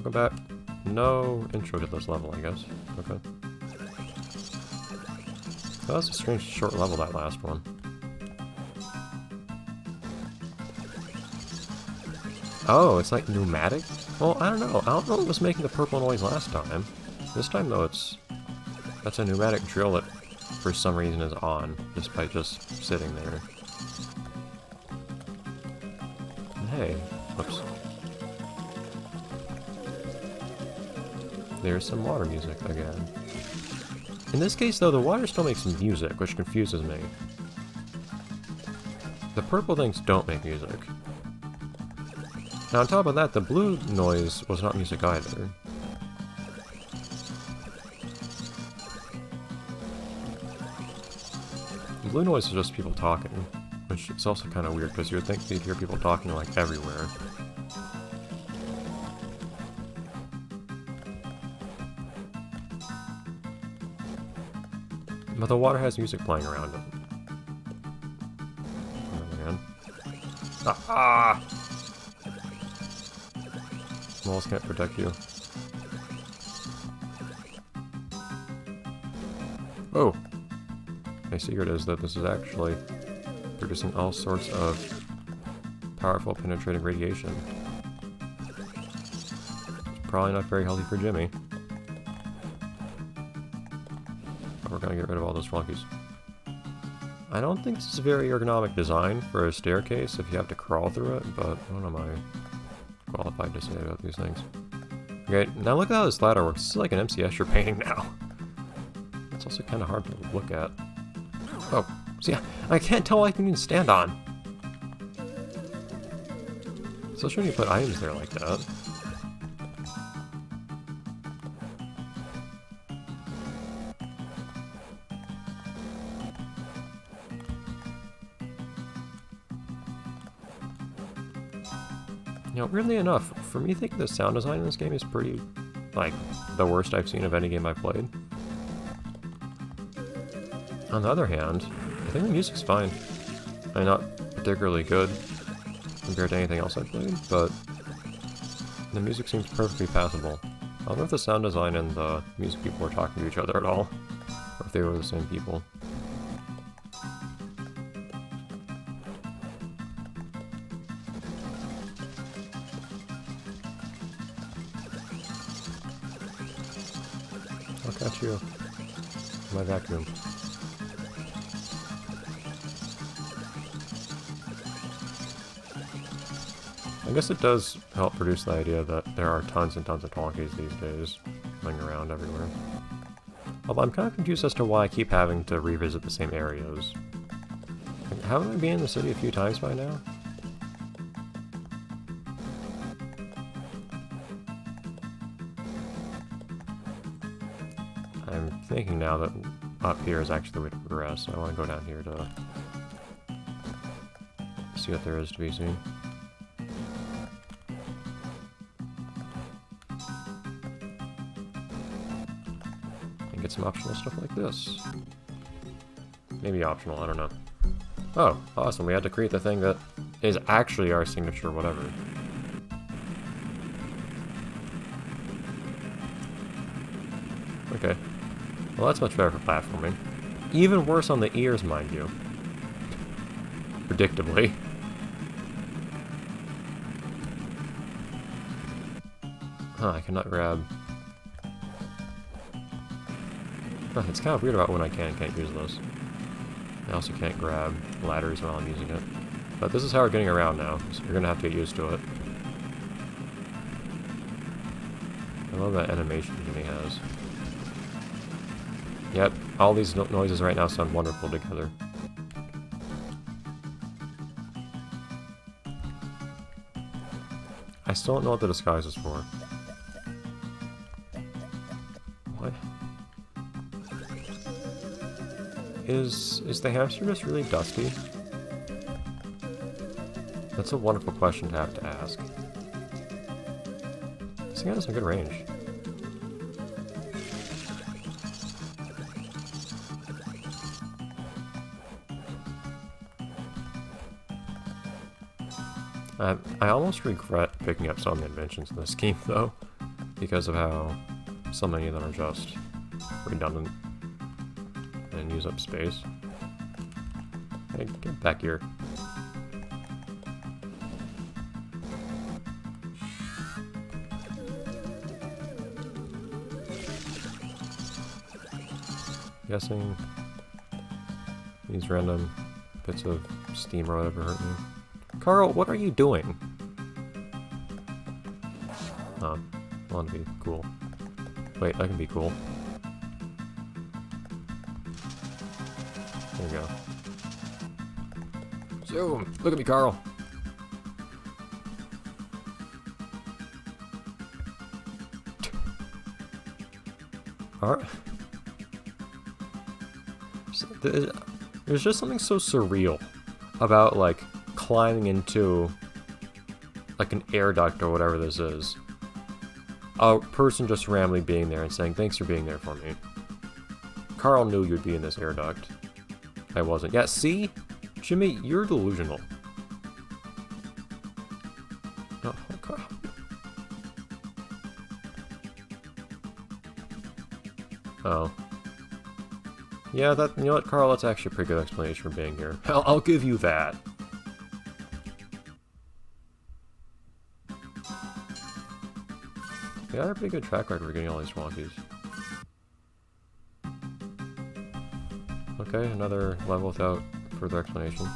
welcome back. No intro to this level, I guess. Okay. That was a strange short level, that last one. Oh, it's like pneumatic? Well, I don't know. I don't know what was making the purple noise last time. This time, though, that's a pneumatic drill that, for some reason, is on, just by just sitting there. And hey, whoops. There's some water music again. In this case, though, the water still makes music, which confuses me. The purple things don't make music. Now, on top of that, the blue noise was not music either. The blue noise is just people talking, which is also kind of weird, because you would think you'd hear people talking, like, everywhere. But the water has music playing around it. Oh, man. Ah! Walls can't protect you. Oh! My secret is that this is actually producing all sorts of powerful penetrating radiation. It's probably not very healthy for Jimmy. But we're gonna get rid of all those Twonkies. I don't think this is a very ergonomic design for a staircase if you have to crawl through it, but what am I qualified to say about these things? Okay, now look at how this ladder works. This is like an MCS you're painting now. It's also kind of hard to look at. Oh, see, I can't tell what I can even stand on. Especially when you put items there like that. You know, weirdly enough, for me, I think the sound design in this game is pretty, like, the worst I've seen of any game I've played. On the other hand, I think the music's fine. I mean, not particularly good compared to anything else I've played, but the music seems perfectly passable. I don't know if the sound design and the music people were talking to each other at all, or if they were the same people. I'll catch you. My vacuum. I guess it does help produce the idea that there are tons and tons of Twonkies these days running around everywhere. Although I'm kind of confused as to why I keep having to revisit the same areas. Like, haven't I been in the city a few times by now? I'm thinking now that up here is actually the way to progress, so I want to go down here to see what there is to be seen. And get some optional stuff like this. Maybe optional, I don't know. Oh, awesome, we had to create the thing that is actually our signature whatever. Okay. Well, that's much better for platforming. Even worse on the ears, mind you. Predictably. Huh, I cannot grab... Huh, it's kind of weird about when I can and can't use this. I also can't grab ladders while I'm using it. But this is how we're getting around now, so you're gonna have to get used to it. I love that animation Jimmy has. Yep, all these noises right now sound wonderful together. I still don't know what the disguise is for. What? Is the hamster just really dusty? That's a wonderful question to have to ask. This thing has a good range. I almost regret picking up some of the inventions in this game, though. because of how so many of them are just redundant and use up space. Hey, get back here. Guessing these random bits of steam or whatever hurt me. Carl, what are you doing? Oh, I want to be cool. Wait, I can be cool. There you go. Zoom! Look at me, Carl! Alright. There's just something so surreal about, like, climbing into, like, an air duct or whatever this is. A person just randomly being there and saying, thanks for being there for me. Carl knew you'd be in this air duct. I wasn't. Yeah, see? Jimmy, you're delusional. Oh, Carl. Oh. Yeah, you know what, Carl, that's actually a pretty good explanation for being here. I'll give you that. Yeah, I have a pretty good track record for getting all these Twonkies. Okay, another level without further explanation.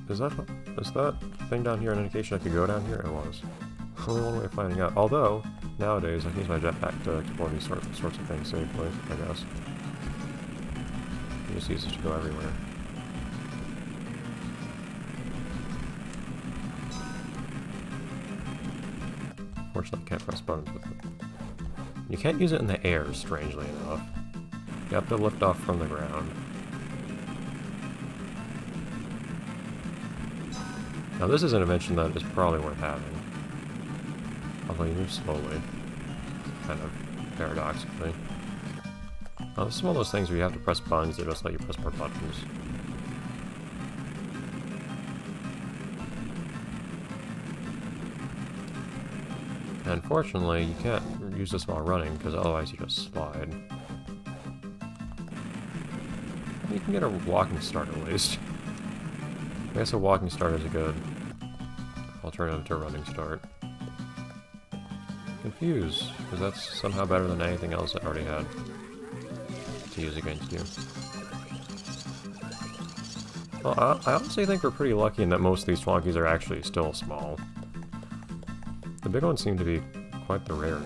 Is that thing down here an indication I could go down here? It was. Only one way of finding out. Although, nowadays, I can use my jetpack to explore these sorts of things safely, I guess. You just use it to go everywhere. Unfortunately, I can't press buttons with it. You can't use it in the air, strangely enough. You have to lift off from the ground. Now this is an invention that is probably worth having. Although you move slowly. Kind of paradoxically. Now this is one of those things where you have to press buttons, they just let you press more buttons. And unfortunately, you can't use this while running, because otherwise you just slide. You can get a walking start at least. I guess a walking start is a good alternative to a running start. Confused, because that's somehow better than anything else I already had to use against you. Well, I honestly think we're pretty lucky in that most of these Twonkies are actually still small. The big ones seem to be quite the rarity.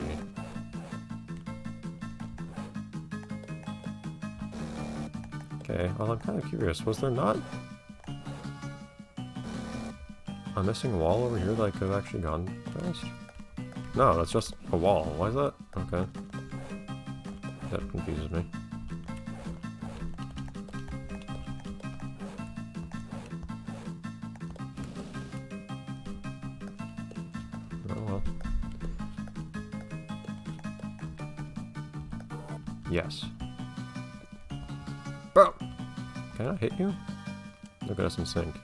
Okay, well I'm kind of curious, was there not a missing wall over here that I could have actually gone past? No, that's just a wall. Why is that? Okay. That confuses me. Oh well. Yes. Bro! Can I hit you? Look at us in sync.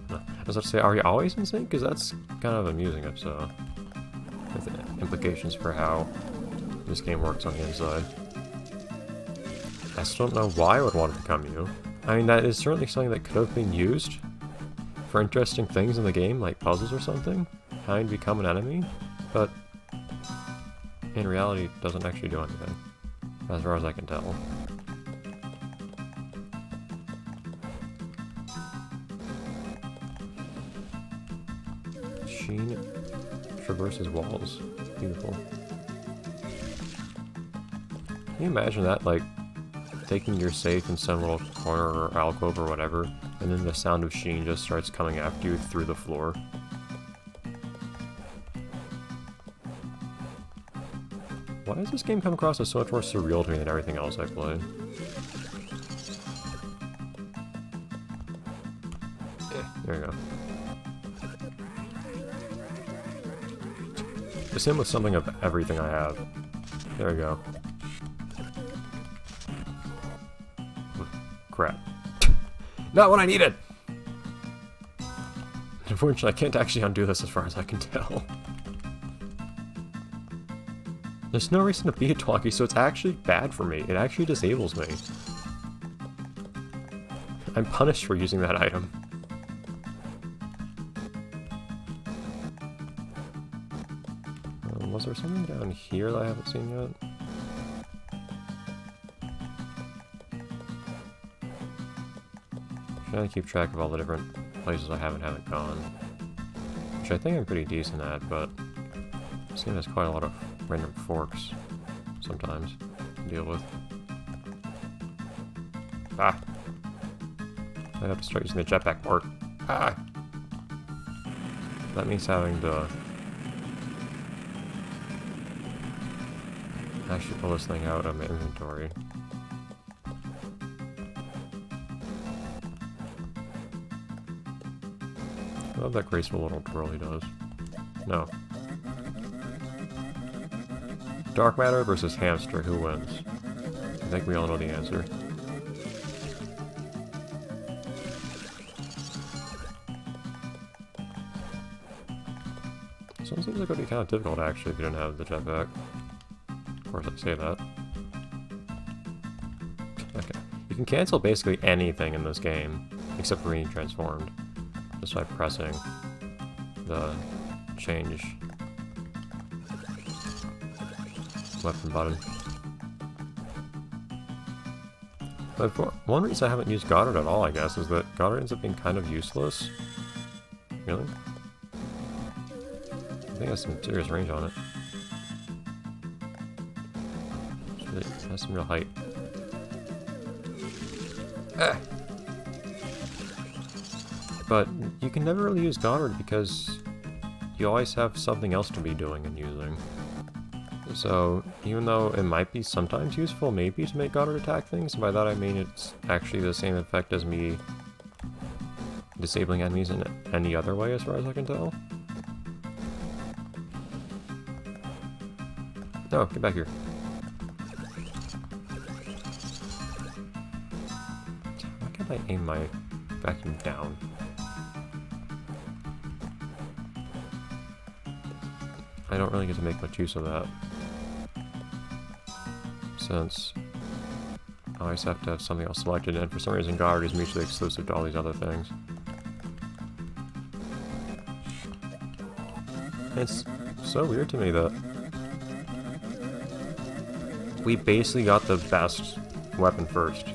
I was about to say, are you always in sync? Because that's kind of amusing if so. With implications for how this game works on the inside. I still don't know why I would want to become you. I mean, that is certainly something that could have been used for interesting things in the game, like puzzles or something. How to become an enemy, but in reality, it doesn't actually do anything, as far as I can tell. Sheen traverses walls. Beautiful. Can you imagine that, like, taking your safe in some little corner or alcove or whatever, and then the sound of Sheen just starts coming after you through the floor? Why does this game come across as so much more surreal to me than everything else I play? There you go. Just him with something of everything I have. There we go. Crap. Not what I needed! Unfortunately, I can't actually undo this as far as I can tell. There's no reason to be a Twonkie, so it's actually bad for me. It actually disables me. I'm punished for using that item. Was there something down here that I haven't seen yet? I'm trying to keep track of all the different places I haven't gone. Which I think I'm pretty decent at, but I've seen there's quite a lot of random forks sometimes to deal with. Ah! I have to start using the jetpack more. Ah! That means having to actually pull this thing out of my inventory. I love that graceful little twirl he does. No. Dark matter versus hamster, who wins? I think we all know the answer. This one seems like it would be kind of difficult actually if you didn't have the jetpack. Of course I say that. Okay. You can cancel basically anything in this game, except for being transformed, just by pressing the change weapon button. But for one reason I haven't used Goddard at all, I guess, is that Goddard ends up being kind of useless. Really? I think it has some serious range on it. It has some real height. Ah. But you can never really use Goddard because you always have something else to be doing and using. So even though it might be sometimes useful maybe to make Goddard attack things, and by that I mean it's actually the same effect as me disabling enemies in any other way as far as I can tell. No, get back here. Why can't I aim my vacuum down? I don't really get to make much use of that. Since I always have to have something else selected, and for some reason Goddard is mutually exclusive to all these other things. It's so weird to me that we basically got the best weapon first.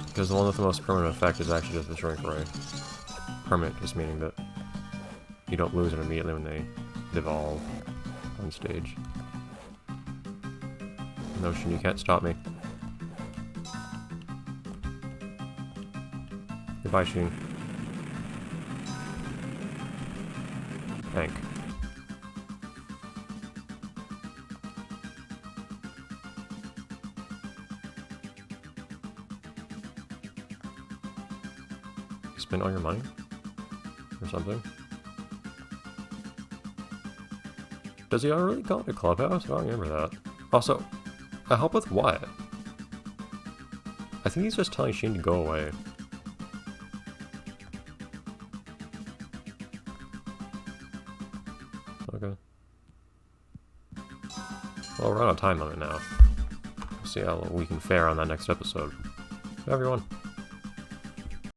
Because the one with the most permanent effect is actually just the shrink ray. Permanent just meaning that you don't lose it immediately when they devolve on stage. Notion, you can't stop me. Goodbye, Sheen. Hank. You spent all your money? Or something? Does he already call it a clubhouse? I don't remember that. Also, I help with what? I think he's just telling Sheen to go away. Okay. Well, we're on a time limit now. We'll see how we can fare on that next episode. Bye, everyone.